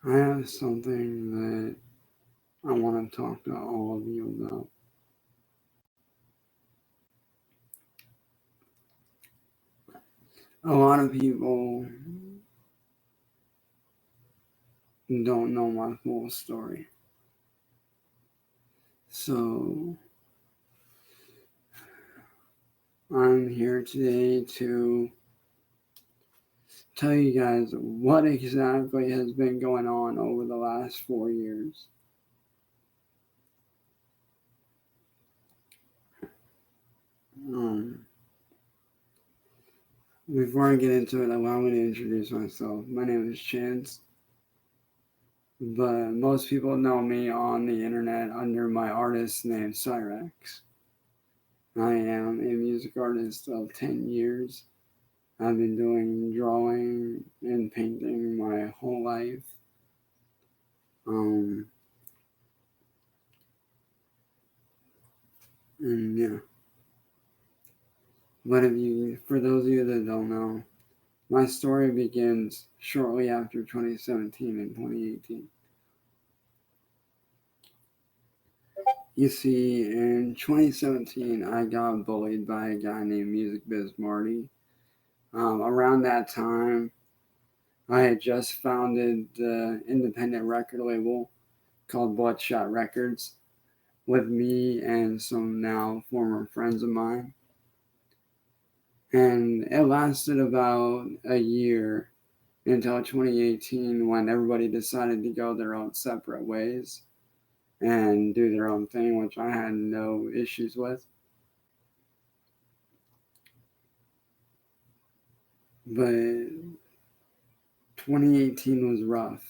I have something that I want to talk to all of you about. A lot of people don't know my full story. So I'm here today to tell you guys what exactly has been going on over the last 4 years. Um, Before I get into it, allow me to introduce myself. My name is Chance, but most people know me on the internet under my artist name Cyrex. I am a music artist of 10 years. I've been doing drawing and painting my whole life. Um, and yeah, for those of you that don't know, my story begins shortly after 2017 and 2018. You see, in 2017, I got bullied by a guy named Music Biz Marty. Around that time, I had just founded the independent record label called Bloodshot Records with me and some now former friends of mine. And it lasted about a year until 2018 when everybody decided to go their own separate ways and do their own thing, which I had no issues with. But 2018 was rough.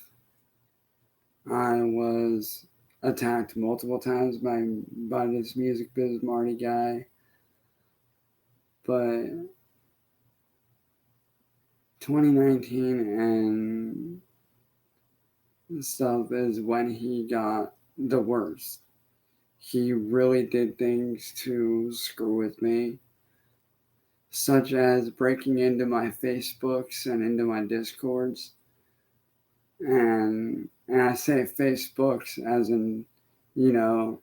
I was attacked multiple times by this Music Biz Marty guy, but 2019 and stuff is when he got the worst. He really did things to screw with me, such as breaking into my Facebooks and into my Discords. And I say Facebooks as in, you know,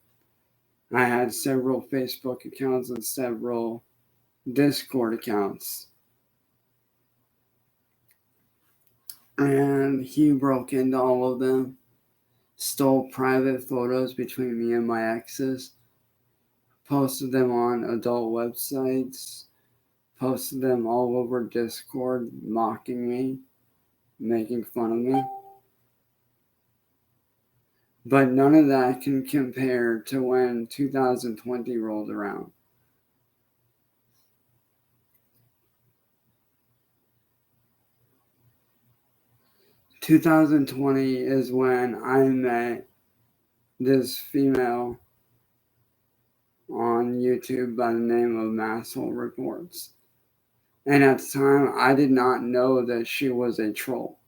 I had several Facebook accounts and several Discord accounts. And he broke into all of them, stole private photos between me and my exes, posted them on adult websites, posted them all over Discord, mocking me, making fun of me. But none of that can compare to when 2020 rolled around. 2020 is when I met this female on YouTube by the name of Masshole Reports. And at the time, I did not know that she was a troll.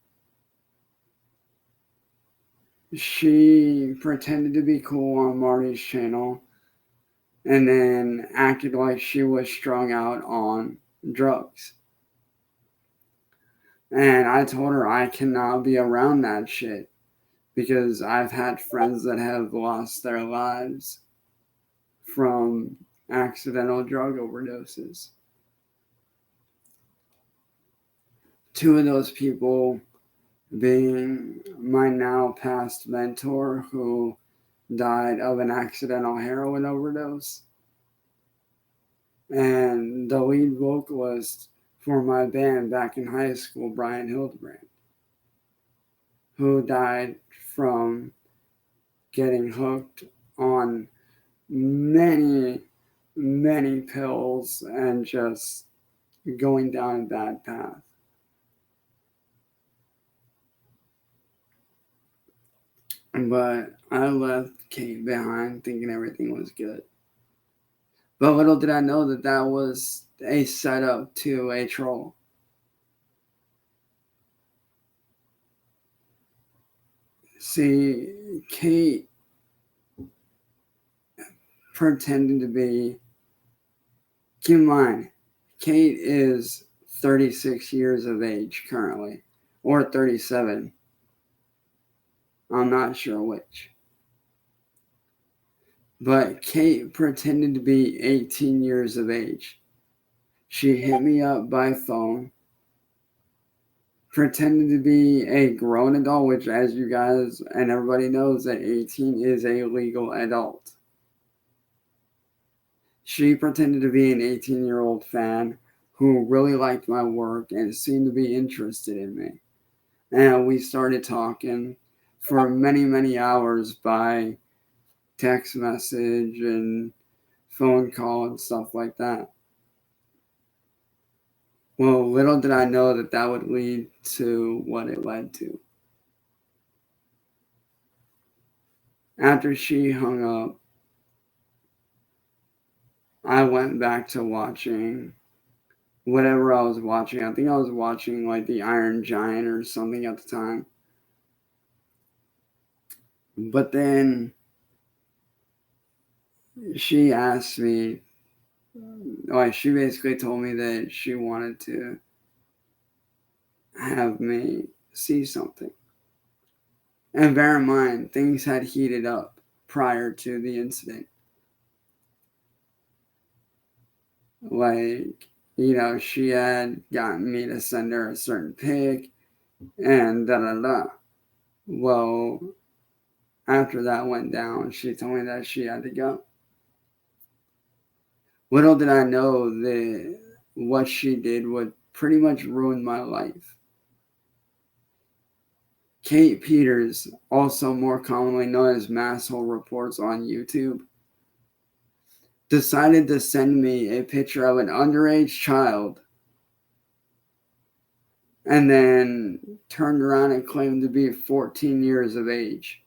She pretended to be cool on Marty's channel and then acted like she was strung out on drugs. And I told her I cannot be around that shit because I've had friends that have lost their lives from accidental drug overdoses. Two of those people being my now past mentor who died of an accidental heroin overdose, and the lead vocalist for my band back in high school, Brian Hildebrand, who died from getting hooked on many, many pills and just going down a bad path. But I left Kate behind thinking everything was good. But little did I know that that was a setup to a troll. See, Kate pretended to be. Keep in mind, Kate is 36 years of age currently, or 37. I'm not sure which. But Kate pretended to be 18 years of age. She hit me up by phone, pretended to be a grown adult, which, as you guys and everybody knows, that 18 is a legal adult. She pretended to be an 18-year-old fan who really liked my work and seemed to be interested in me. And we started talking for many, many hours by text message and phone call and stuff like that. Well, little did I know that that would lead to what it led to. After she hung up, I went back to watching whatever I was watching. I think I was watching like The Iron Giant or something at the time. But then she asked me, like, she basically told me that she wanted to have me see something. And bear in mind, things had heated up prior to the incident. Like, she had gotten me to send her a certain pic and da da da. Well, after that went down, she told me that she had to go. Little did I know that what she did would pretty much ruin my life. Kate Peters, also more commonly known as Masshole Reports on YouTube, decided to send me a picture of an underage child and then turned around and claimed to be 14 years of age.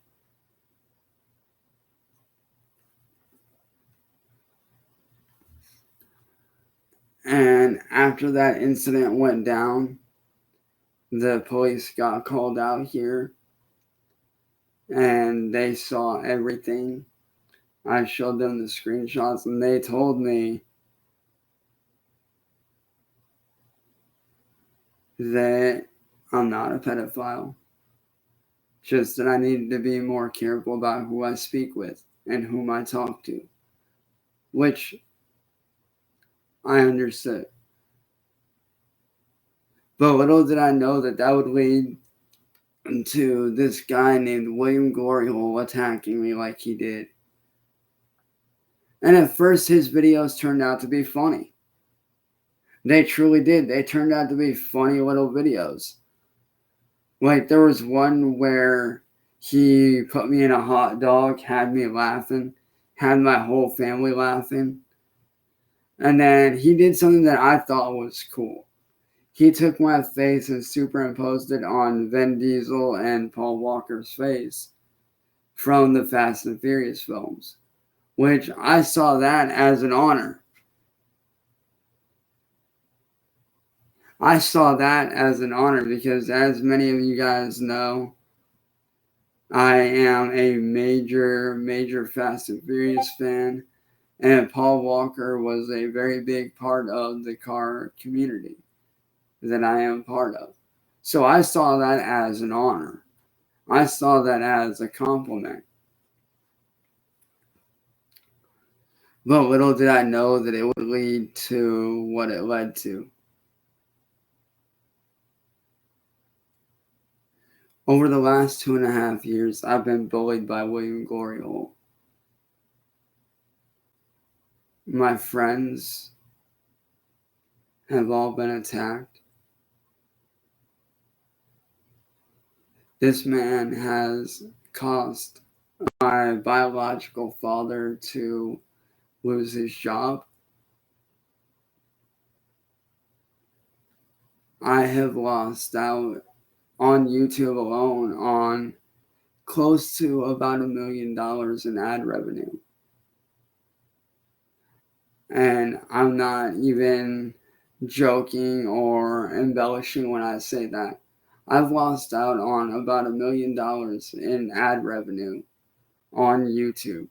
And after that incident went down, the police got called out here and they saw everything. I showed them the screenshots and they told me that I'm not a pedophile. Just that I needed to be more careful about who I speak with and whom I talk to, which I understood. But little did I know that that would lead to this guy named William Glory Hole attacking me like he did. And at first, his videos turned out to be funny. They truly did. They turned out to be funny little videos. Like, there was one where he put me in a hot dog, had me laughing, had my whole family laughing. And then he did something that I thought was cool. He took my face and superimposed it on Vin Diesel and Paul Walker's face from the Fast and Furious films, which I saw that as an honor. I saw that as an honor because, as many of you guys know, I am a major Fast and Furious fan, and Paul Walker was a very big part of the car community that I am part of. So I saw that as an honor. I saw that as a compliment. But little did I know that it would lead to what it led to. Over the last 2.5 years, I've been bullied by William Glory Hole. My friends have all been attacked. This man has caused my biological father to lose his job. I have lost out on YouTube alone on close to about $1 million in ad revenue. And I'm not even joking or embellishing when I say that. I've lost out on about $1 million in ad revenue on YouTube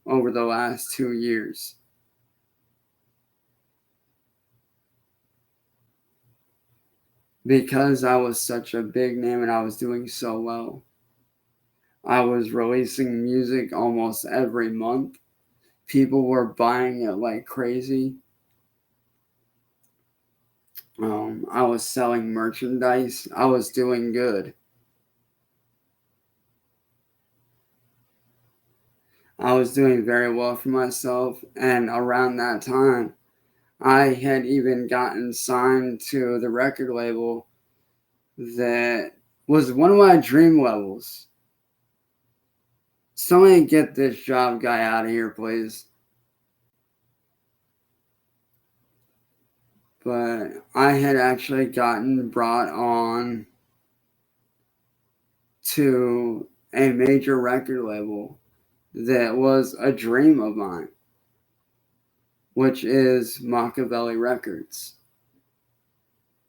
over the last 2 years. Because I was such a big name and I was doing so well. I was releasing music almost every month. People were buying it like crazy. I was selling merchandise. I was doing good. I was doing very well for myself. And around that time, I had even gotten signed to the record label that was one of my dream levels. Somebody get this job guy out of here, please. But I had actually gotten brought on to a major record label that was a dream of mine, which is Machiavelli Records.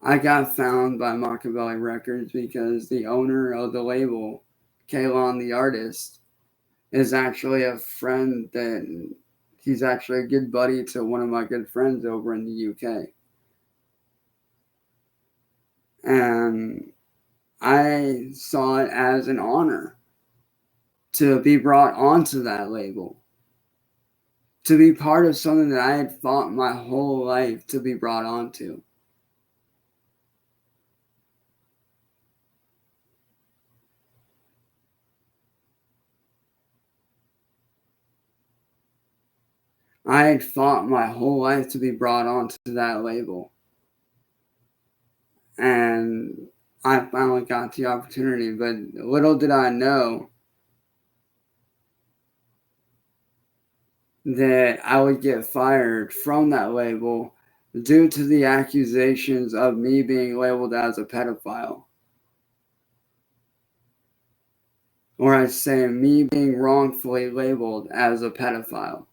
I got found by Machiavelli Records because the owner of the label, Kalon the artist, is actually a friend that he's actually a good buddy to one of my good friends over in the UK. And I saw it as an honor to be brought onto that label, to be part of something that I had fought my whole life to be brought onto. I had fought my whole life to be brought onto that label. And I finally got the opportunity, but little did I know that I would get fired from that label due to the accusations of me being labeled as a pedophile. Or I say me being wrongfully labeled as a pedophile.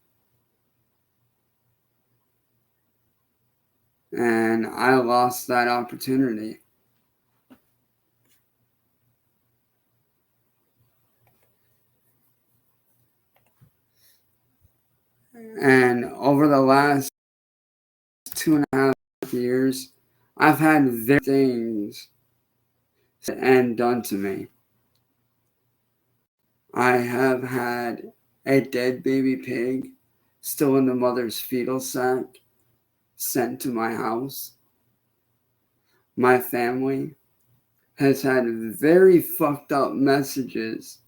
And I lost that opportunity. And over the last 2.5 years, I've had very things and done to me. I have had a dead baby pig still in the mother's fetal sac sent to my house. My family has had very fucked up messages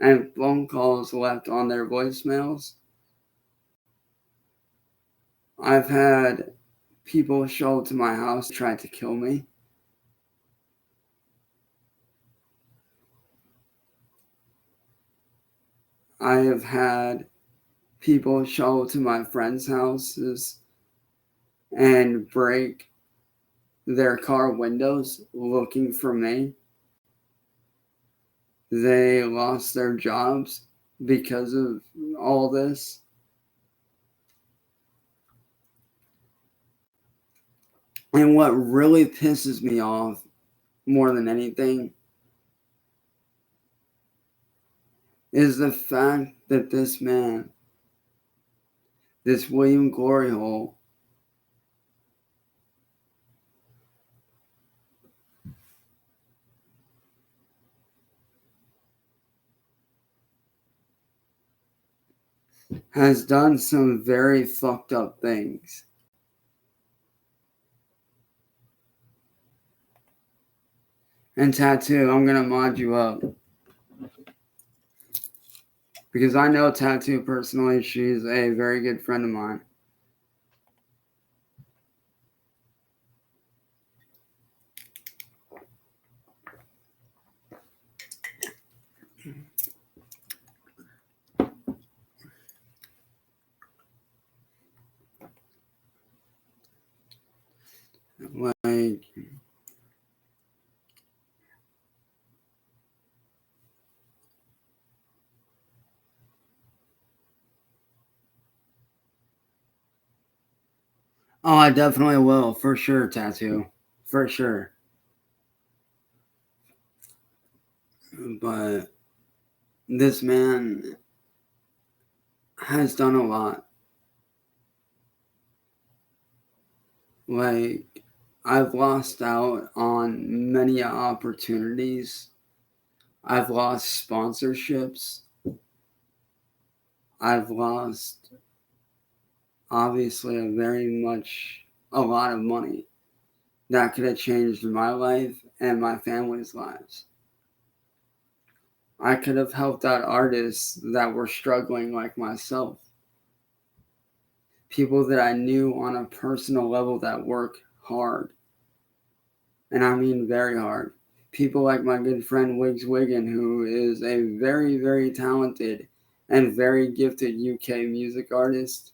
and phone calls left on their voicemails. I've had people show up to my house try to kill me. I have had people show up to my friends' houses and break their car windows looking for me. They lost their jobs because of all this. And what really pisses me off more than anything is the fact that this man, this William Gloryhole, has done some very fucked up things. And Tattoo, I'm gonna mod you up. Because I know Tattoo personally, she's a very good friend of mine. Like, oh, I definitely will, for sure, Tattoo. For sure. But this man has done a lot. Like, I've lost out on many opportunities I've lost sponsorships. I've lost, obviously, a lot of money that could have changed my life and my family's lives. I could have helped out artists that were struggling like myself. People that I knew on a personal level that work hard. And I mean very hard. People like my good friend Wiggs Wiggin, who is a very, very talented and very gifted UK music artist.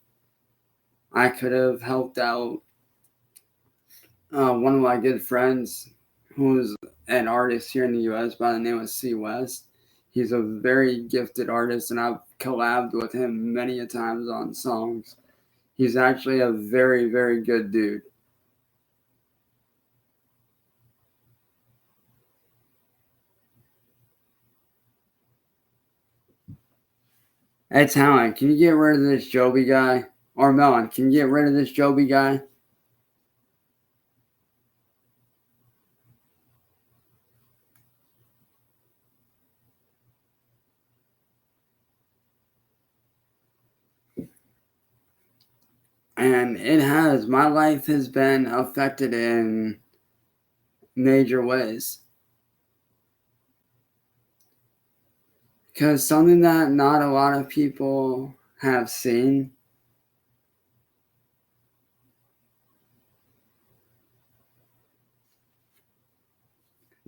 I could have helped out one of my good friends who's an artist here in the US by the name of C West. He's a very gifted artist, and I've collabed with him many a times on songs. He's actually a very, very good dude. Hey, Talon, can you get rid of this Joby guy? Or Melon, can you get rid of this Joby guy? And my life has been affected in major ways. Because something that not a lot of people have seen.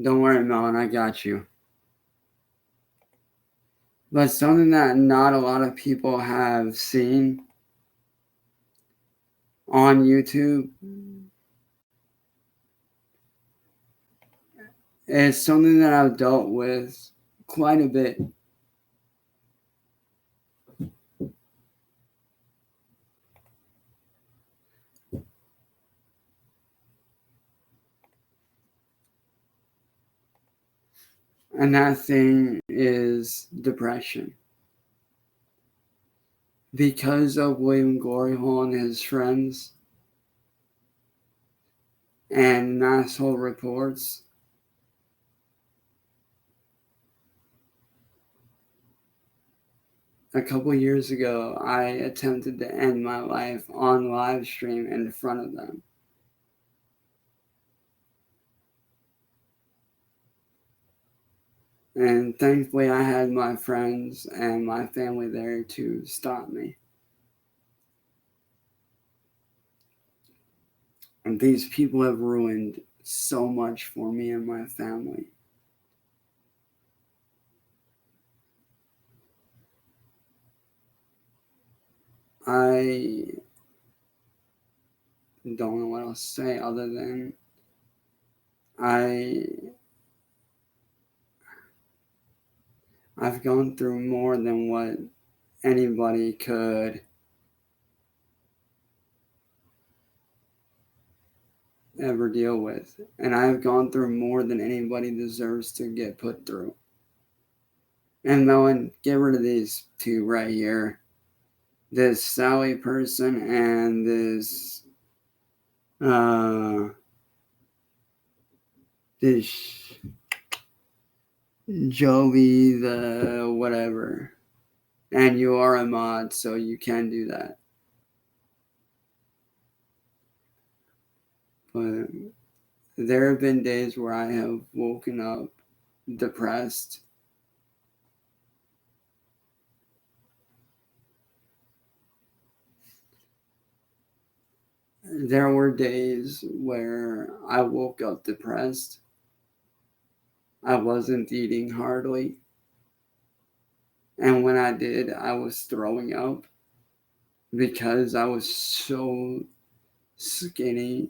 Don't worry, Melon, I got you. But something that not a lot of people have seen on YouTube is something that I've dealt with quite a bit. And that thing is depression. Because of William Gloryhole and his friends and Masshole Reports, a couple years ago, I attempted to end my life on live stream in front of them. And thankfully, I had my friends and my family there to stop me. And these people have ruined so much for me and my family. I don't know what else to say other than I've gone through more than what anybody could ever deal with. And I've gone through more than anybody deserves to get put through. And Melon, get rid of these two right here. This Sally person and this this Joey the whatever. And you are a mod, so you can do that. But there have been days where I have woken up depressed. There were days where I woke up depressed. I wasn't eating hardly. And when I did, I was throwing up because I was so skinny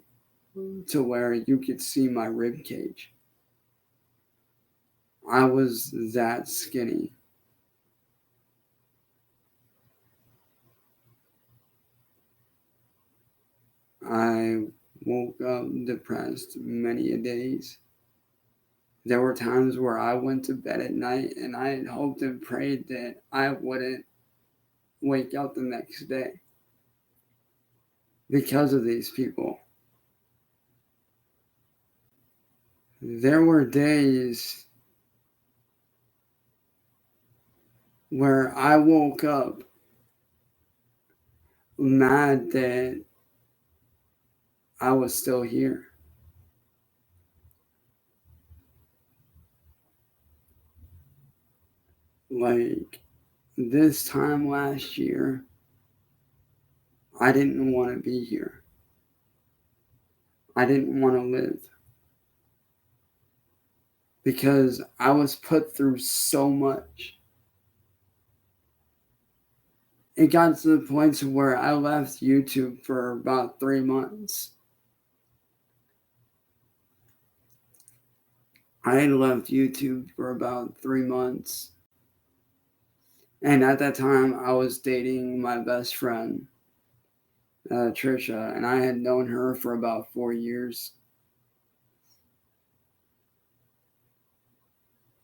to where you could see my rib cage. I was that skinny. I woke up depressed many a days. There were times where I went to bed at night and I had hoped and prayed that I wouldn't wake up the next day because of these people. There were days where I woke up mad that I was still here. Like this time last year, I didn't want to be here. I didn't want to live because I was put through so much. It got to the point to where I left YouTube for about 3 months. I had left YouTube for about 3 months. And at that time, I was dating my best friend, Trisha, and I had known her for about 4 years.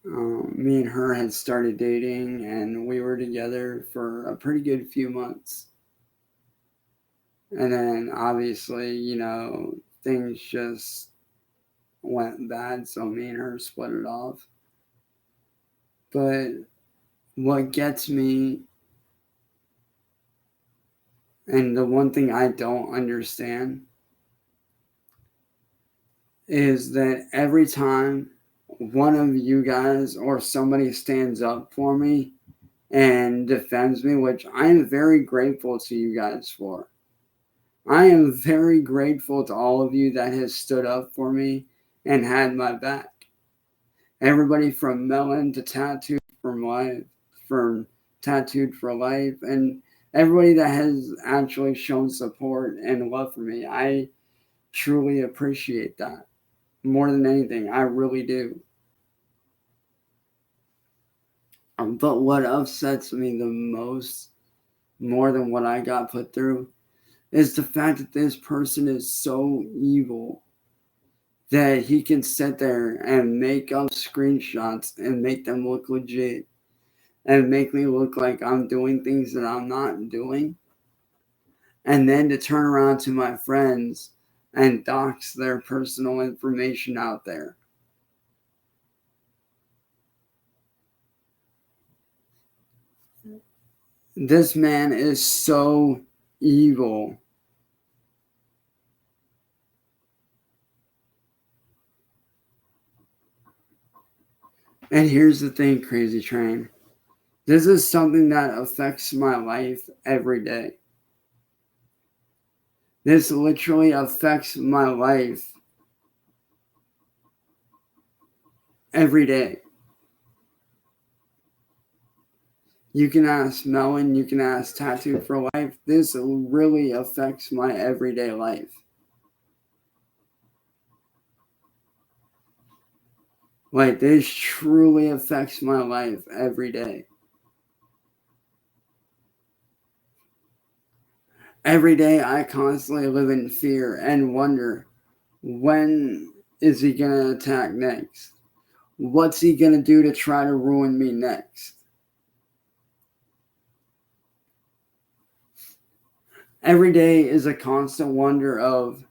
Me and her had started dating, and we were together for a pretty good few months. And then, obviously, things just went bad, so me and her split it off. But what gets me, and the one thing I don't understand, is that every time one of you guys or somebody stands up for me and defends me, which I am very grateful to you guys for. I am very grateful to all of you that has stood up for me and had my back. Everybody from Melon to Tattooed from Tattooed for Life, and everybody that has actually shown support and love for me. I truly appreciate that more than anything. I really do. But what upsets me the most, more than what I got put through, is the fact that this person is so evil that he can sit there and make up screenshots and make them look legit and make me look like I'm doing things that I'm not doing. And then to turn around to my friends and dox their personal information out there. This man is so evil. And here's the thing, Crazy Train. This is something that affects my life every day. This literally affects my life every day. You can ask Melon, you can ask Tattoo for Life. This really affects my everyday life. Like, this truly affects my life every day. Every day, I constantly live in fear and wonder, when is he going to attack next? What's he going to do to try to ruin me next? Every day is a constant wonder of,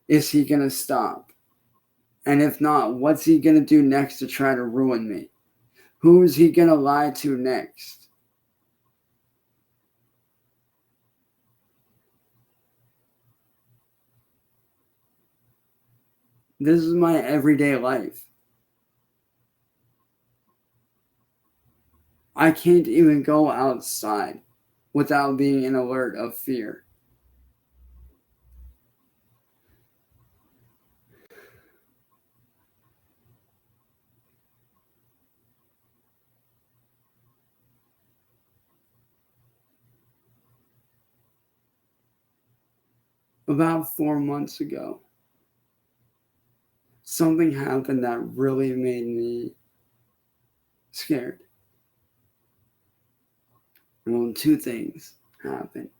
is he going to stop? And if not, what's he going to do next to try to ruin me? Who is he going to lie to next? This is my everyday life. I can't even go outside without being in alert of fear. About 4 months ago, something happened that really made me scared. Well, two things happened.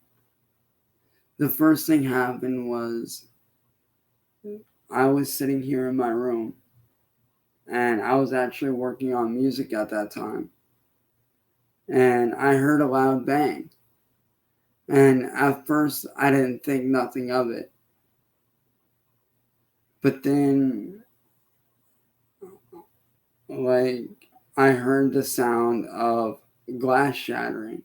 The first thing happened was I was sitting here in my room and I was actually working on music at that time. And I heard a loud bang. And at first, I didn't think nothing of it. But then, like, I heard the sound of glass shattering.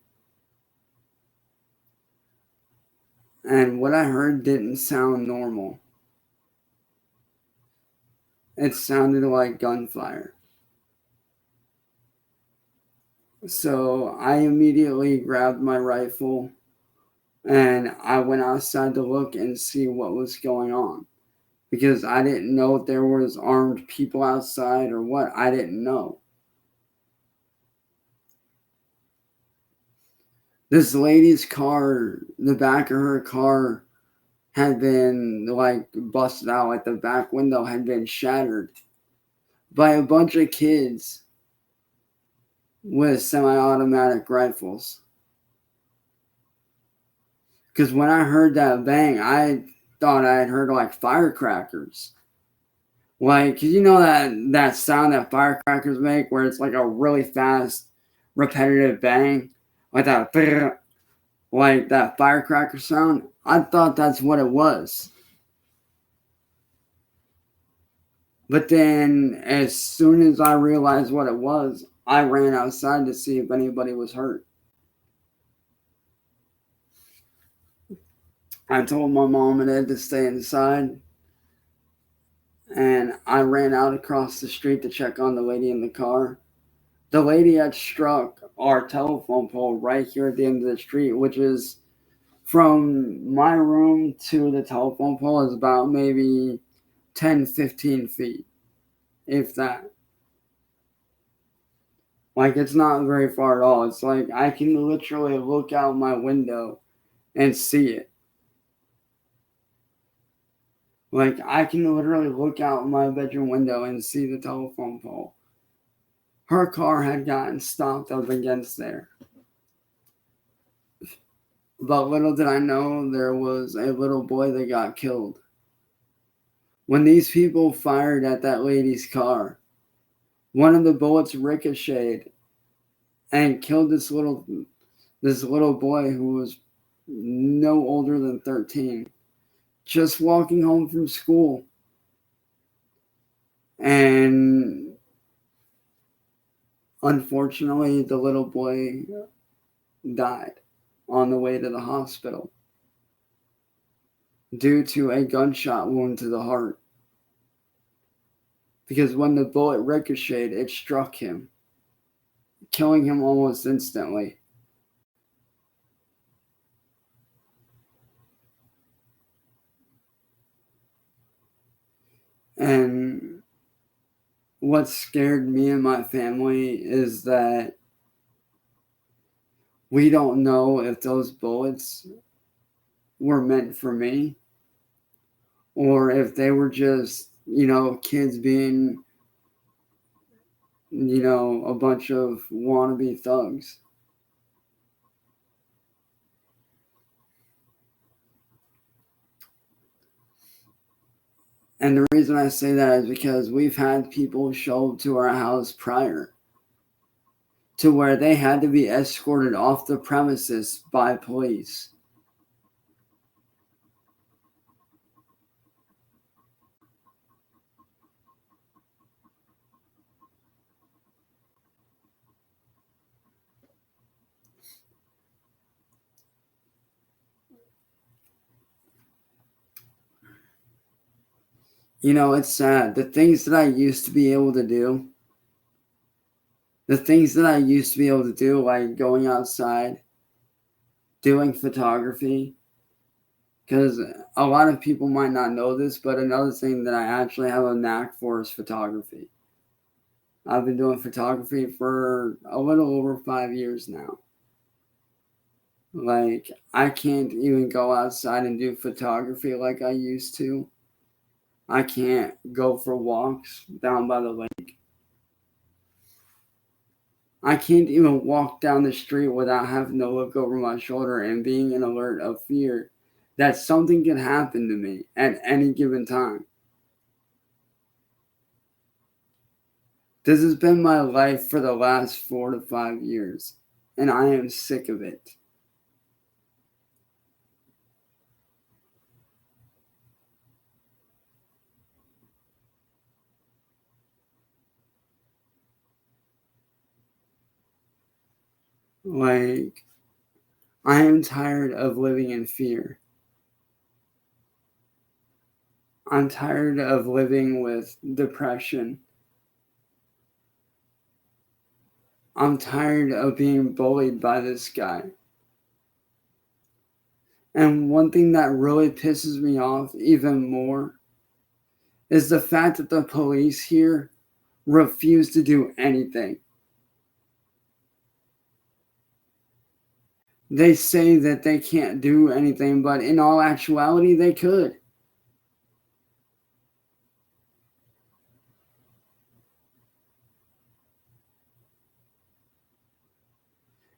And what I heard didn't sound normal. It sounded like gunfire. So I immediately grabbed my rifle and I went outside to look and see what was going on. Because I didn't know if there was armed people outside or what. I didn't know. This lady's car, the back of her car had been like busted out, like the back window had been shattered by a bunch of kids with semi-automatic rifles. Because when I heard that bang, I thought I had heard like firecrackers. Like, you know that sound that firecrackers make, where it's like a really fast, repetitive bang, like that, like that firecracker sound. I thought that's what it was. But then, as soon as I realized what it was, I ran outside to see if anybody was hurt. I told my mom and dad to stay inside, and I ran out across the street to check on the lady in the car. The lady had struck our telephone pole right here at the end of the street, which is from my room to the telephone pole is about maybe 10, 15 feet, if that. Like, it's not very far at all. It's like I can literally look out my window and see it. Like, I can literally look out my bedroom window and see the telephone pole. Her car had gotten stopped up against there. But little did I know there was a little boy that got killed. When these people fired at that lady's car, one of the bullets ricocheted and killed this little boy who was no older than 13, just walking home from school. And unfortunately, the little boy died on the way to the hospital due to a gunshot wound to the heart. Because when the bullet ricocheted, it struck him, killing him almost instantly. And what scared me and my family is that we don't know if those bullets were meant for me or if they were just, kids being, a bunch of wannabe thugs. And the reason I say that is because we've had people show up to our house prior to where they had to be escorted off the premises by police. It's sad. The things that I used to be able to do, like going outside, doing photography, because a lot of people might not know this, but another thing that I actually have a knack for is photography. I've been doing photography for a little over 5 years now. Like, I can't even go outside and do photography like I used to. I can't go for walks down by the lake. I can't even walk down the street without having to look over my shoulder and being in alert of fear that something could happen to me at any given time. This has been my life for the last 4 to 5 years, and I am sick of it. Like, I am tired of living in fear. I'm tired of living with depression. I'm tired of being bullied by this guy. And one thing that really pisses me off even more is the fact that the police here refuse to do anything. They say that they can't do anything, but in all actuality, they could.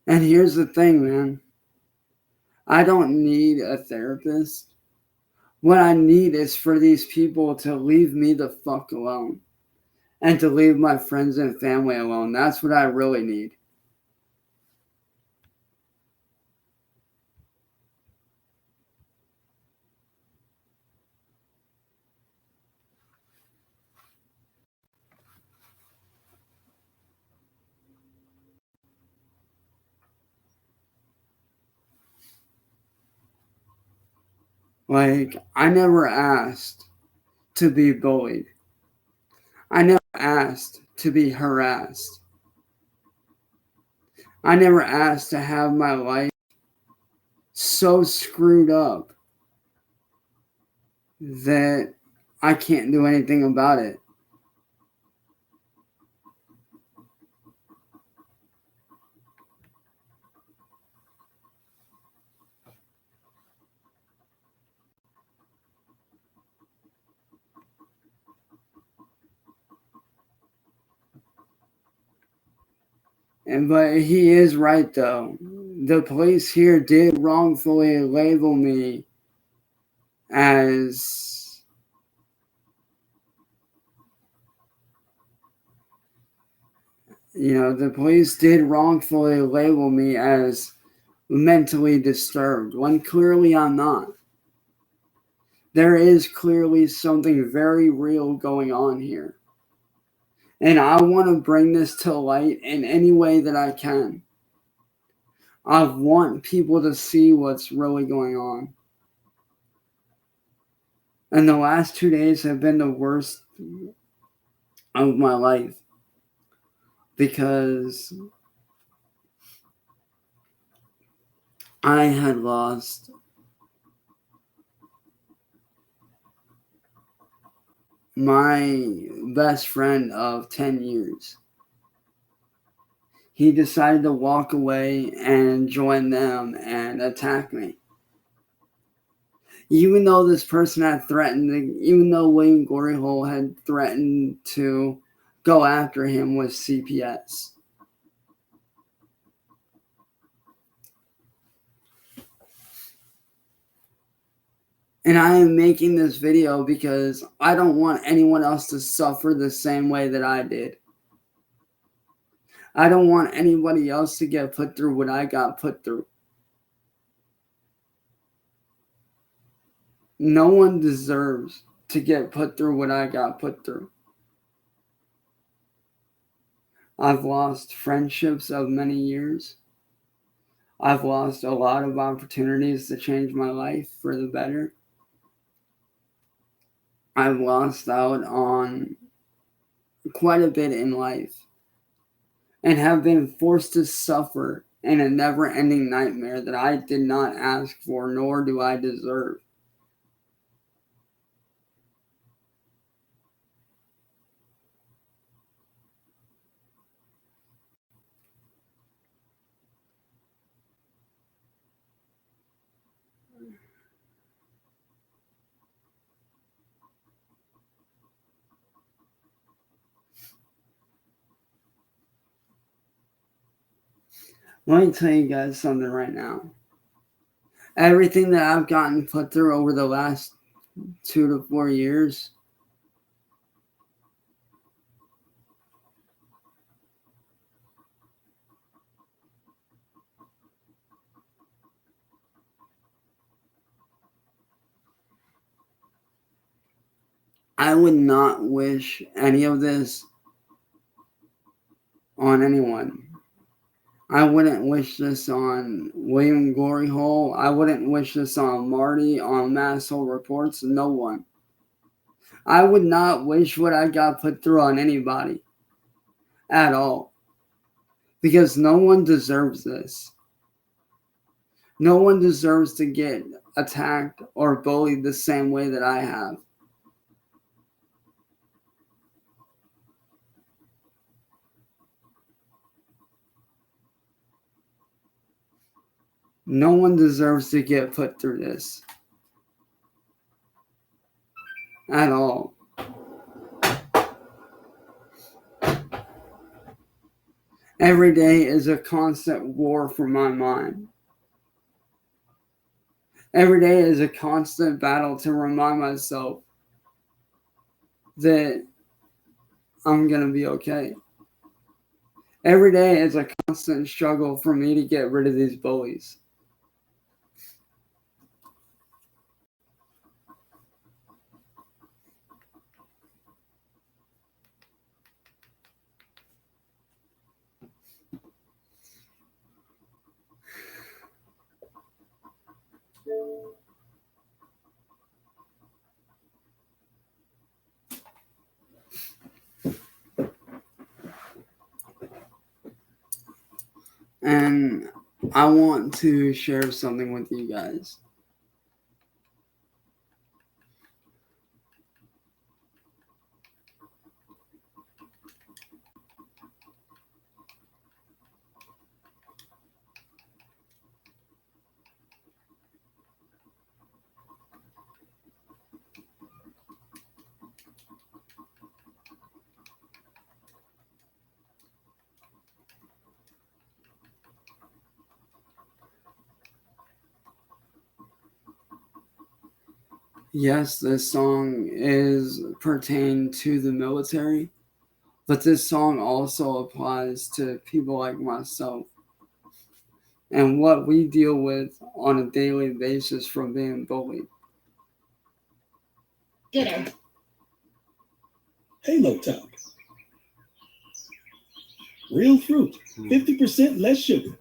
And here's the thing, man. I don't need a therapist. What I need is for these people to leave me the fuck alone and to leave my friends and family alone. That's what I really need. Like, I never asked to be bullied. I never asked to be harassed. I never asked to have my life so screwed up that I can't do anything about it. But he is right though. The police here did wrongfully label me as, the police did wrongfully label me as mentally disturbed when clearly I'm not. There is clearly something very real going on here. And I want to bring this to light in any way that I can. I want people to see what's really going on. And the last 2 days have been the worst of my life because I had lost my best friend of 10 years. He decided to walk away and join them and attack me. Even though this person had threatened, even though William Glory Hole had threatened to go after him with CPS. And I am making this video because I don't want anyone else to suffer the same way that I did. I don't want anybody else to get put through what I got put through. No one deserves to get put through what I got put through. I've lost friendships of many years. I've lost a lot of opportunities to change my life for the better. I've lost out on quite a bit in life and have been forced to suffer in a never-ending nightmare that I did not ask for, nor do I deserve. Let me tell you guys something right now. Everything that I've gotten put through over the last 2 to 4 years, I would not wish any of this on anyone. I wouldn't wish this on William Glory Hole. I wouldn't wish this on Marty, on Masshole Reports, no one. I would not wish what I got put through on anybody at all. Because no one deserves this. No one deserves to get attacked or bullied the same way that I have. No one deserves to get put through this. At all. Every day is a constant war for my mind. Every day is a constant battle to remind myself that I'm going to be okay. Every day is a constant struggle for me to get rid of these bullies. And I want to share something with you guys. Yes, this song is pertained to the military, but this song also applies to people like myself and what we deal with on a daily basis from being bullied. Ditto. Halo Top. Real fruit, 50% less sugar.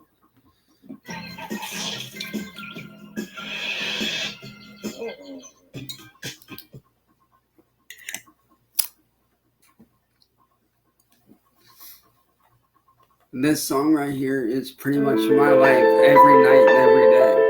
This song right here is pretty much my life every night and every day.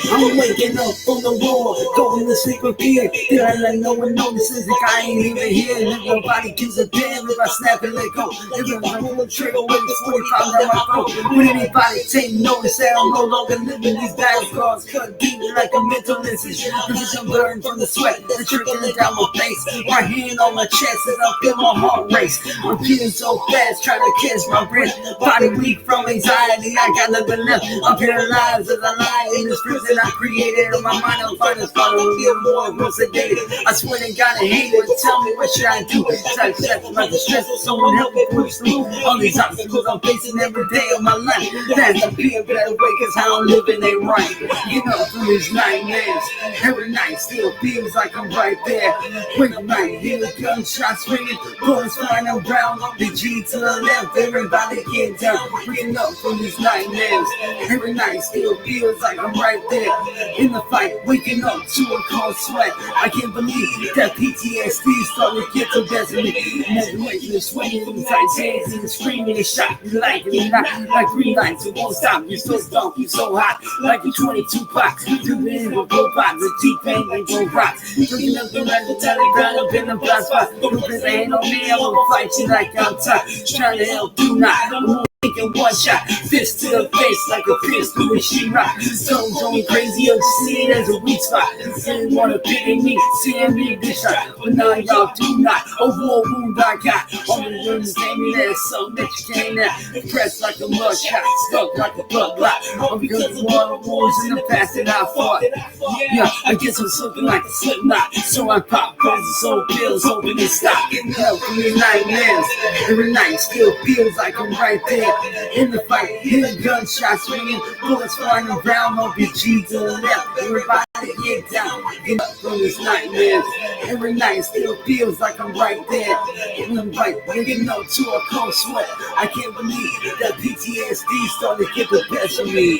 I'm waking up from the war, going to sleep with fear. Then I let no one notices like I ain't even here. Nobody gives a damn if I snap and let go. If I pull the trigger with the 45 down my throat. Would anybody take notice that I'm no longer living? These battle scars cut deep like a mental incision. I'm burning from the sweat that's trickling down my face. My hand on my chest as I feel my heart race. I'm feeling so fast, trying to catch my breath. Body weak from anxiety, I got nothing left. I'm paralyzed as I lie in this prison I created. In my mind, I'm fighting, following you more once a day. I swear to God, I hate it. Tell me what should I do? Try to check my distress, someone help me push through all these obstacles I'm facing every day of my life. That's to be a better way, cause how I'm living ain't right. Get up from these nightmares. Every night still feels like I'm right there. Wake night, hear the gunshots ringing, bullets flying around. The G to the left, everybody get down. Waking up from these nightmares. Every night still feels like I'm right there in the fight, waking up to a cold sweat. I can't believe that PTSD started to get the best of me. Never waking and swinging inside dancing and screaming and shouting like it not like green lights. It won't stop. You're so dumb, you're so hot, like a 22 box. Two men will go by the T-Pain and go rock. Looking up the red, the telegram up in the black spot. Look, this ain't on me, I'm gonna fight you like I'm tired. Trying to help you not. taking one shot, fist to the face like a fist through a sheetrock. Stones going crazy, you see it as a weak spot. Didn't wanna pity me, seeing me this shot, but now y'all do not. Over a wound I got, all the wounds gave me that something that you can't have. Pressed like a mud shot, stuck like a blood lot. All because of all the wars in the past that I fought. Yeah, I guess I'm something like a slip knot. So I pop guns and pills, hoping to stop getting help from these nightmares. Every night still feels like I'm right there in the fight. Hear gunshots ringing, bullets flying around, RPG to the left. Everybody get down, get up from these nightmares. Every night still feels like I'm right there in the fight, waking up to a cold sweat. I can't believe that PTSD started to get the best of me.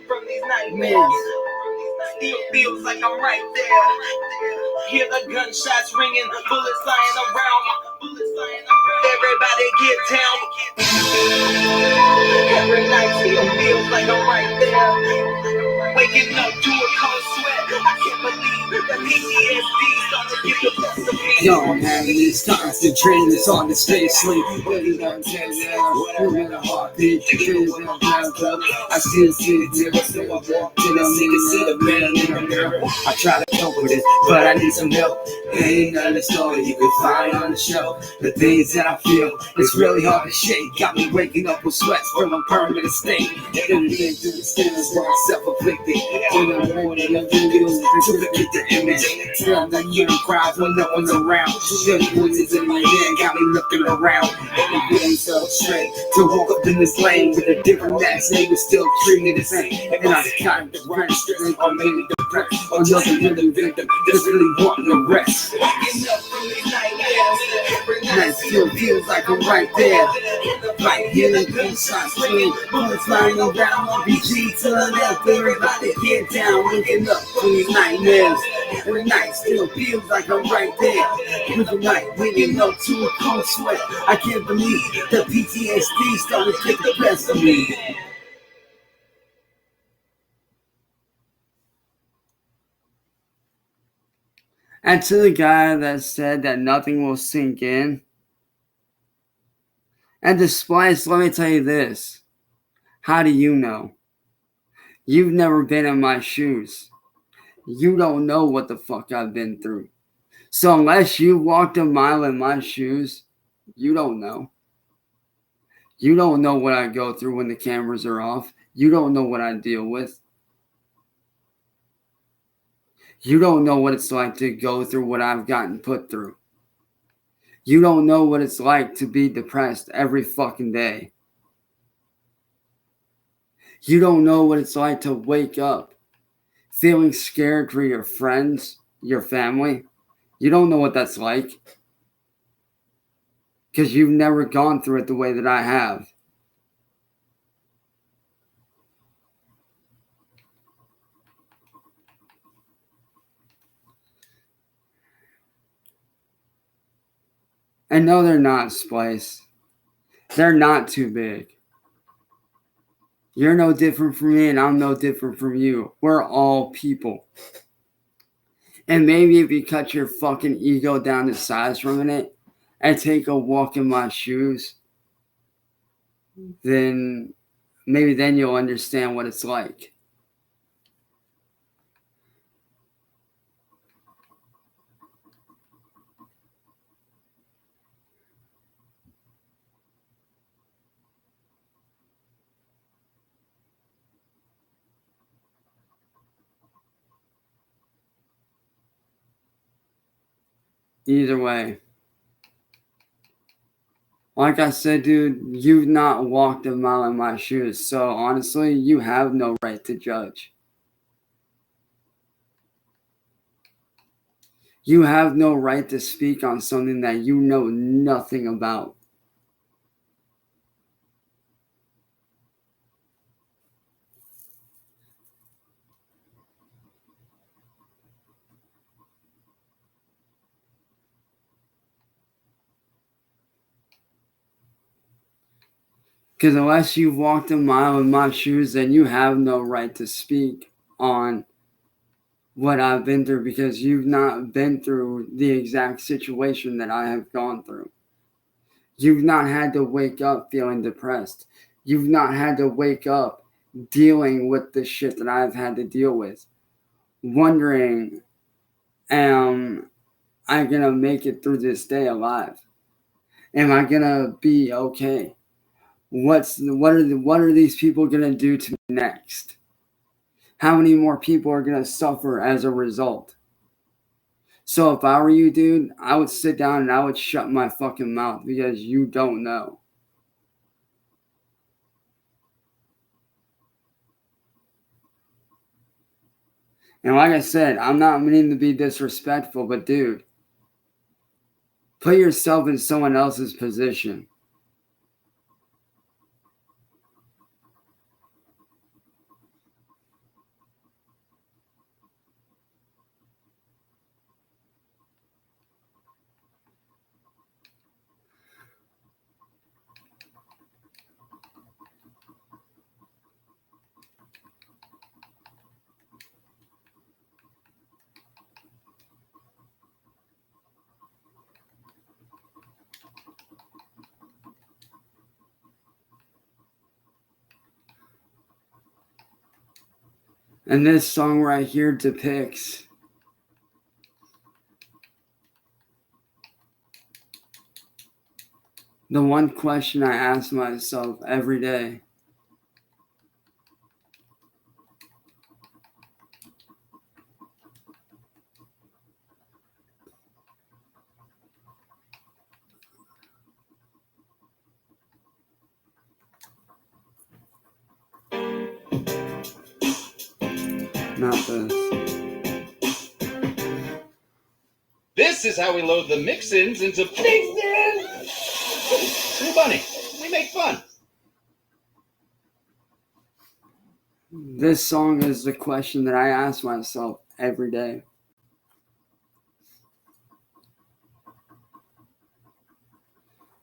From these nightmares, still feels like I'm right there. Hear the gunshots ringing, bullets flying around. Everybody get down. Every night still feels like I'm right there. Waking up to a cold sweat. I can't believe that PTSD started to get the best of me. Yo, I'm having these concentrating, it's on the stay sleep. Waiting on 10 now, we're in a heartbeat. I still see it, till I walk till I'm in see the man in the mirror. I try to cope with it, but I need some help. It ain't another story you can find on the show. The things that I feel, it's really hard to shake. Got me waking up with sweats from a permanent state. Everything to the skin is wrong, self-afflicted. In the morning, I'm doing it to forget the image. Tell that you crowd when no one's around. Just voices in my head got me looking around. Everything so straight to walk up in this lane with a different accent, but still treating me the same. And I'm kind of depressed, or maybe depressed. Or nothing really victim, just really wanting to rest. Waking up from these nightmares, every night still feels like I'm right there. Right here, the gunshots ringing, bullets flying around, RPG to the left. Everybody get down, waking up from these nightmares. Every night still feels like I'm right there. Every night, waking up to a cold sweat. I can't believe that PTSD started to get the best of me. And to the guy that said that nothing will sink in, and despite, let me tell you this. How do you know? You've never been in my shoes. You don't know what the fuck I've been through. So unless you walked a mile in my shoes, you don't know. You don't know what I go through when the cameras are off. You don't know what I deal with. You don't know what it's like to go through what I've gotten put through. You don't know what it's like to be depressed every fucking day. You don't know what it's like to wake up feeling scared for your friends, your family. You don't know what that's like because you've never gone through it the way that I have. And no, they're not, Splice. They're not too big. You're no different from me, and I'm no different from you. We're all people. And maybe if you cut your fucking ego down to size for a minute and take a walk in my shoes, then maybe then you'll understand what it's like. Either way. Like I said, dude, you've not walked a mile in my shoes. So honestly, you have no right to judge. You have no right to speak on something that you know nothing about. Because unless you've walked a mile in my shoes, then you have no right to speak on what I've been through because you've not been through the exact situation that I have gone through. You've not had to wake up feeling depressed. you've not had to wake up dealing with the shit that I've had to deal with, wondering, am I gonna make it through this day alive? Am I gonna be okay? What are these people gonna do to me next? How many more people are gonna suffer as a result? So if I were you, dude, I would sit down and I would shut my fucking mouth, because you don't know. And like I said, I'm not meaning to be disrespectful, but dude, put yourself in someone else's position. And this song right here depicts the one question I ask myself every day. Not this. This is how we load the mix-ins into Mix-In! We're funny. We make fun. This song is the question that I ask myself every day.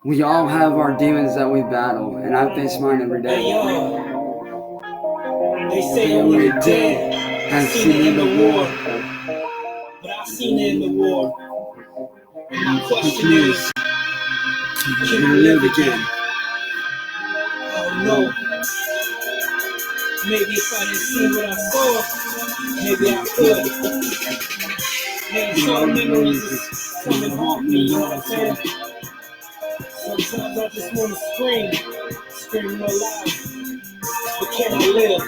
We all have our demons that we battle, and I face mine every day. Hey, yo. They say only the dead have seen in the war, but I've seen it in the war. And my question is, can I live again? Oh no. Maybe if I didn't see what I saw, maybe I could. Maybe some memories is come and haunt me, you know what I'm saying? Sometimes I just want to scream real loud. But can I live?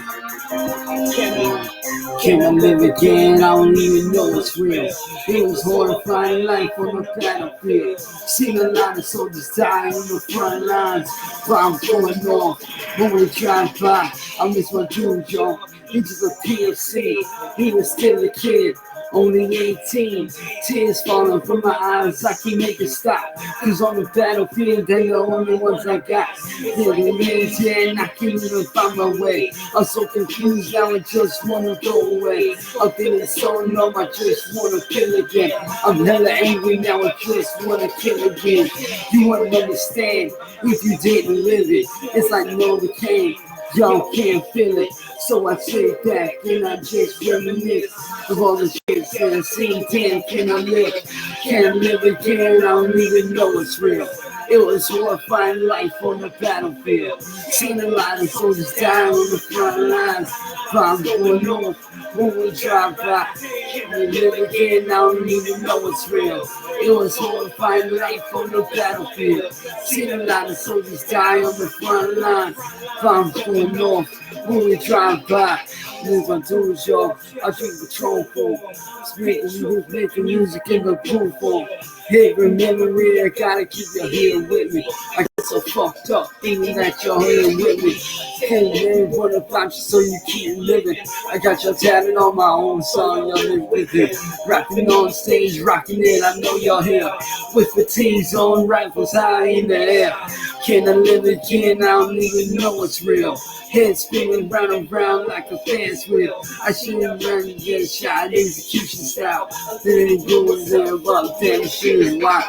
Can I live again? I don't even know what's real. It was horrifying life on the battlefield. Seen a lot of soldiers dying on the front lines. Bombs going off when we drive by. I miss my dude, y'all. He just a PFC. He was still a kid. Only 18, tears falling from my eyes, I can't make it stop. Cause on the battlefield, they're the only ones I got. Yeah, they made it, and I can't even find my way. I'm so confused now, I just wanna go away. I'm feeling so numb, I just wanna kill again. I'm hella angry now, I just wanna kill again. You wouldn't understand if you didn't live it. It's like Novocaine, y'all can't feel it. So I sit back and I just reminisce of all the shit that I've seen. Damn, can I live? Can't live again, I don't even know it's real. It was horrifying life on the battlefield. Seen a lot of soldiers dying on the front lines. Bombs going off when we drive by. Can we live again? I don't even know it's real. It was horrifying life on the battlefield. Seen a lot of soldiers die on the front lines. Bombs going off when we drive by. Move my dudes, y'all. I drink Patron full. Making music in the pool form. Hey, remember me, I gotta keep your here with me. I get so fucked up, thinking that you're here with me. Hey man, what about you so you keep living? I got your tatted on my own song, y'all live with it. Rapping on stage, rocking it, I know y'all here. With fatigues on, rifles high in the air. Can I live again? I don't even know what's real. Head spinning round and round like a Ferris wheel. I shouldn't run and get shot, execution style. Then it goes there, but damn, shit is wild.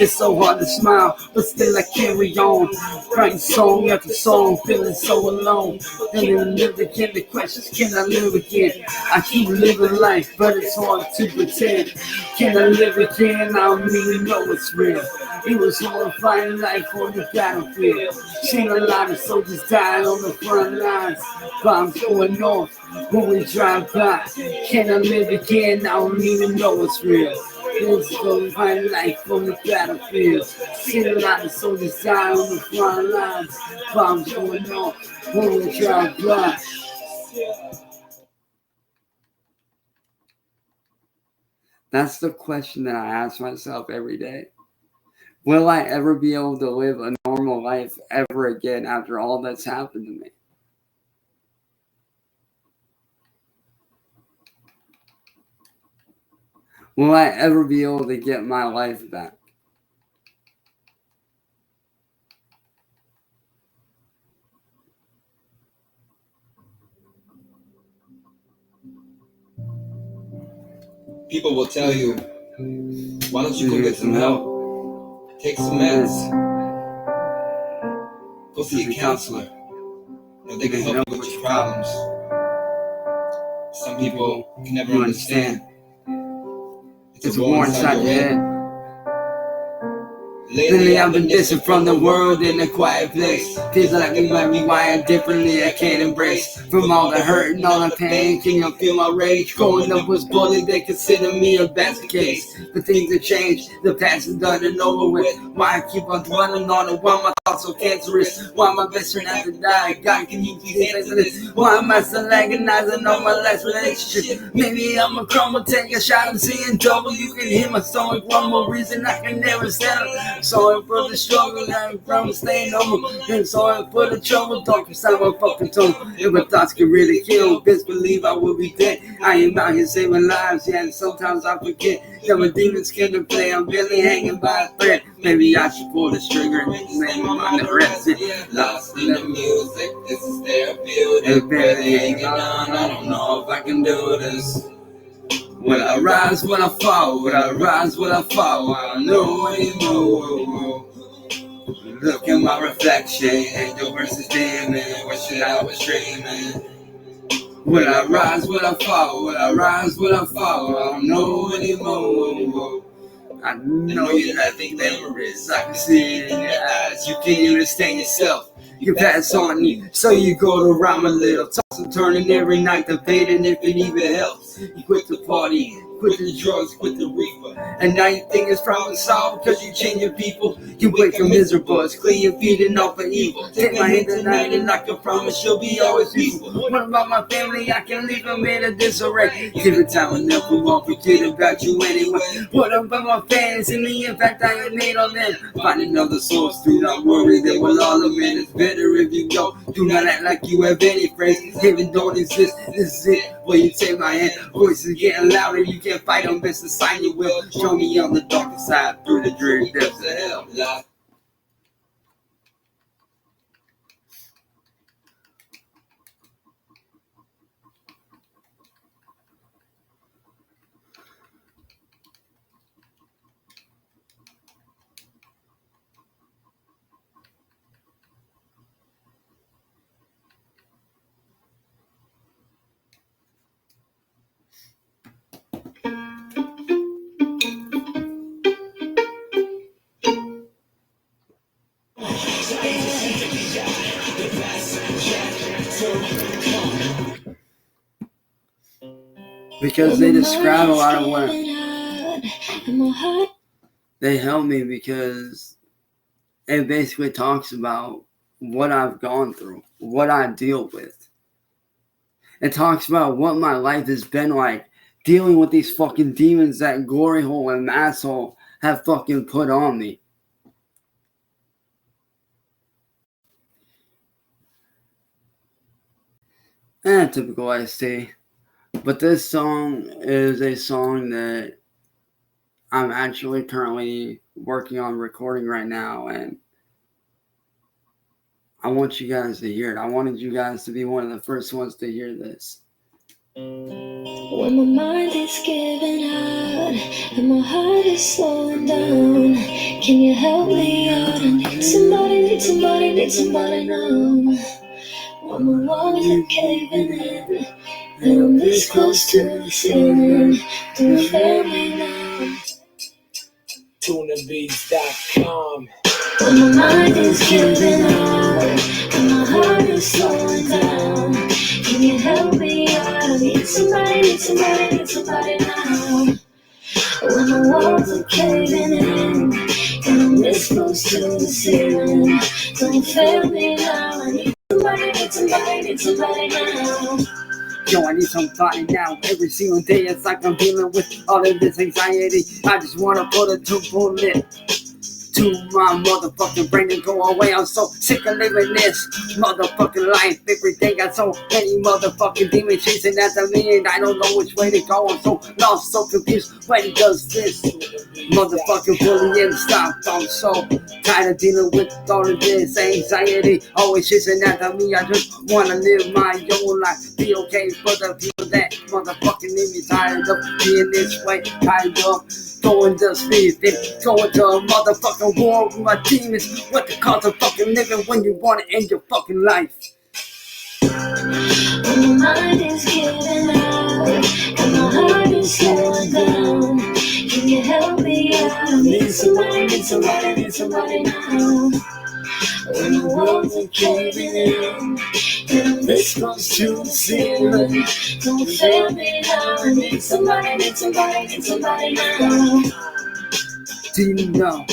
It's so hard to smile, but still I carry on. Writing song after song, feeling so alone. And then live again, the questions, can I live again? I keep living life, but it's hard to pretend. Can I live again? I don't even know it's real. It was hard fighting life on the battlefield. Seen a lot of soldiers die on the front lines. Bombs going off when we drive by. Can I live again? I don't even know it's real. It's hard fighting life on the battlefield. Seen a lot of soldiers die on the front lines. Bombs going off when we drive by. That's the question that I ask myself every day. Will I ever be able to live a normal life ever again after all that's happened to me? Will I ever be able to get my life back? People will tell you, why don't you go get some help? Take some meds. Go see a counselor. They can help you with your problems. Some people can never understand. It's a war inside your head. Lately I've been distant from the world in a quiet place. Feels like we might be wired differently, I can't embrace. From all the hurt and all the pain, can you feel my rage? Growing up was bullied, they consider me a basket case. But things have changed, the past is done and over with. Why I keep on dwelling on it, why my thoughts so cancerous? Why my best friend had to die, God can you please answer this? Why am I still agonizing on my last relationship? Maybe I'm a crumble, take a shot, I'm seeing double. You can hear my stomach rumble, reason I can never settle. Sorry for the struggle, I'm from staying home. And sorry for the trouble, don't inside my fucking tongue. If my thoughts can really kill, best believe I will be dead. I am out here saving lives, yeah, and sometimes I forget that my demons can play. I'm barely hanging by a thread. Maybe I should pull the trigger and make my mind rest. Lost in the music, this is therapeutic. It's barely hanging on, I don't know if I can do this. Will I rise, will I fall? Will I rise, will I fall? I don't know anymore. Look at my reflection, angel versus demon, wishing I was dreaming. Will I rise, will I fall? Will I rise, will I fall? I don't know anymore. I know you having memories, I can see it in your eyes. You can't understand yourself. You pass on you, so you go to rhyme a little. Toss and turning every night, debating if it even helps. You quit the party, quit the drugs, quit the reefer. And now you think it's problem solved because you change your people. You wake up miserable, it's clean you're feeding off of evil. Take my hand tonight and I can promise you'll be always peaceful. What about my family? I can leave them in a disarray. Give it time and never won't forget about you anyway. What about my fans and the impact I have made on them? Find another source, do not worry, they will all amend. It's better if you go. Do not act like you have any friends. Heaven don't exist, this is it. Will you take my hand? Voices getting louder, you can't fight them, best to sign your will. Show me on the darker side, through the dreary depths of hell. Because they describe a lot of what they help me, because it basically talks about what I've gone through, what I deal with. It talks about what my life has been like, dealing with these fucking demons that Glory Hole and Asshole have fucking put on me. Typical Ice-T. But this song is a song that I'm actually currently working on recording right now, and I want you guys to hear it. I wanted you guys to be one of the first ones to hear this. When my mind is giving out and my heart is slowing down. Can you help me out? I need somebody, need somebody, need somebody now. When my walls are caving in, and I'm this close to the ceiling. Don't fail me now. TunaBeats.com. When my mind is giving out, and my heart is slowing down. Can you help me out? I need somebody, need somebody, need somebody now. When the walls are caving in, and I'm this close to the ceiling. Don't fail me now. I need somebody, need somebody, need somebody now. Yo, I need somebody now. Every single day it's like I'm dealing with all of this anxiety. I just wanna put a bullet to my motherfucking brain and go away. I'm so sick of living this motherfucking life. Every day got so many motherfucking demons chasing after me, and I don't know which way to go. I'm so lost, so confused. When does this motherfucking bullying stop? I'm so tired of dealing with all of this anxiety. Always chasing after me. I just wanna live my own life. Be okay for the people that motherfucking need me. Tired of being this way. Tired of going to sleep and going to a motherfucking war with my demons. What the cause of fucking living when you wanna end your fucking life? When my mind is giving out, and my heart is slowing down. Can you help me out? I need somebody, need somebody, need somebody now. When the walls are caving in, and I'm this close to the ceiling. Don't fail me now. I need somebody, need somebody, need somebody now. Do you know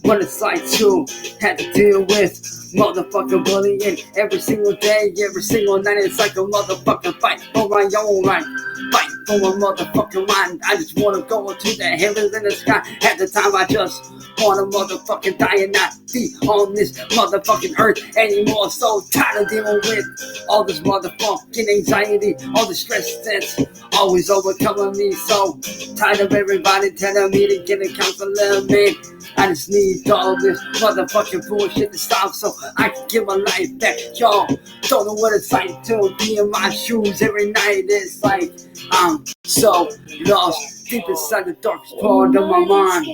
what it's like to have to deal with motherfucking bullying every single day, every single night? It's like a motherfucking fight for my own life, fight for my motherfucking mind. I just wanna go to the heavens in the sky. At the time I just wanna motherfucking die and not be on this motherfucking earth anymore. So tired of dealing with all this motherfucking anxiety, all the stress that's always overcoming me. So tired of everybody telling me to get a counselor, man. I just need all this motherfucking bullshit to stop so I can get my life back. Y'all don't know what it's like to be in my shoes every night. It's like I'm so lost deep inside the darkest part of my mind.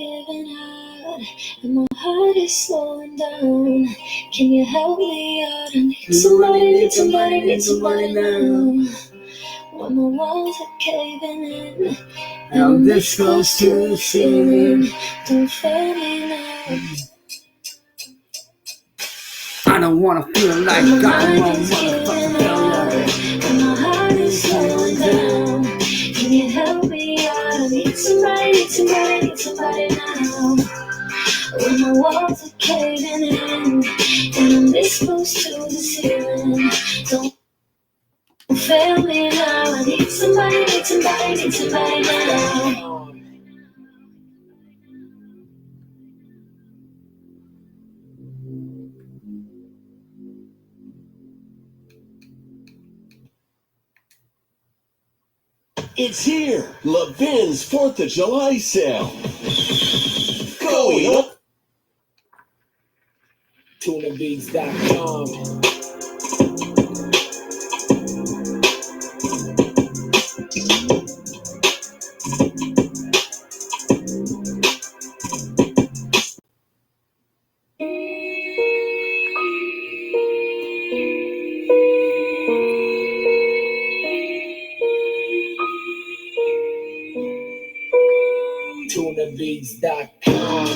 And my heart is slowing down. Can you help me out? I need somebody, need somebody, need somebody now. When my walls are caving in, and I'm this close to the ceiling. Don't fail me now. I don't wanna feel like When my I'm mind a is giving motherfucking out, failure. and my heart is slowing down. Can you help me out? I need somebody, need somebody, need somebody now. When my walls are caving in, and I'm this close to the ceiling. Don't fail me now. I need somebody, need somebody, need somebody now. It's here. Levin's 4th of July sale. Going up. TunaBeats.com. TunaBeats.com.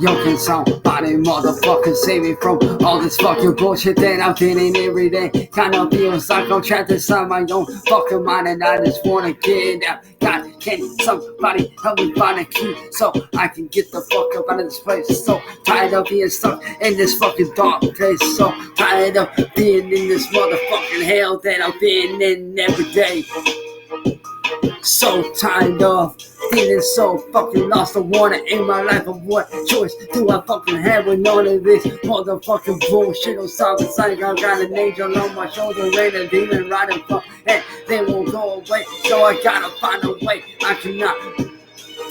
Yo, can somebody motherfucking save me from all this fucking bullshit that I'm getting every day? Kinda feels like I'm trapped inside my own fucking mind and I just wanna get out. God, can somebody help me find a key so I can get the fuck up out of this place? So tired of being stuck in this fucking dark place. So tired of being in this motherfucking hell that I'm being in every day. So tired of feeling so fucking lost. I wanna end my life, but what choice do I fucking have with none of this motherfucking bullshit? I'm sorry, it's like I got an angel on my shoulder and a demon riding from, and they won't go away. So I gotta find a way. I cannot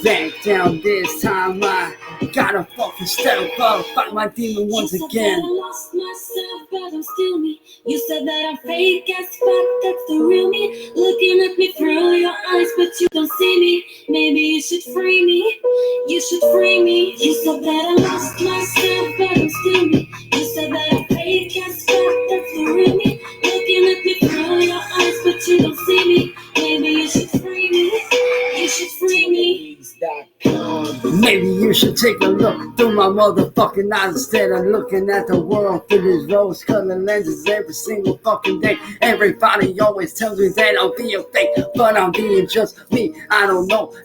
back down this time. I gotta fucking step up, fight my demon once You said again. that I lost myself, but I'm still me. You said that I'm fake as fuck, that's the real me. Looking at me through your eyes, but you don't see me. Maybe you should free me. You should free me. You said that I lost myself, but I'm still me. You said that I'm fake as fuck, that's the real me. Looking at me through your eyes, but you don't see me. Maybe you should free me. You should free me. Maybe you should take a look through my motherfucking eyes instead of looking at the world through these rose-colored lenses every single fucking day. Everybody always tells me that I'm being fake, but I'm being just me. I don't know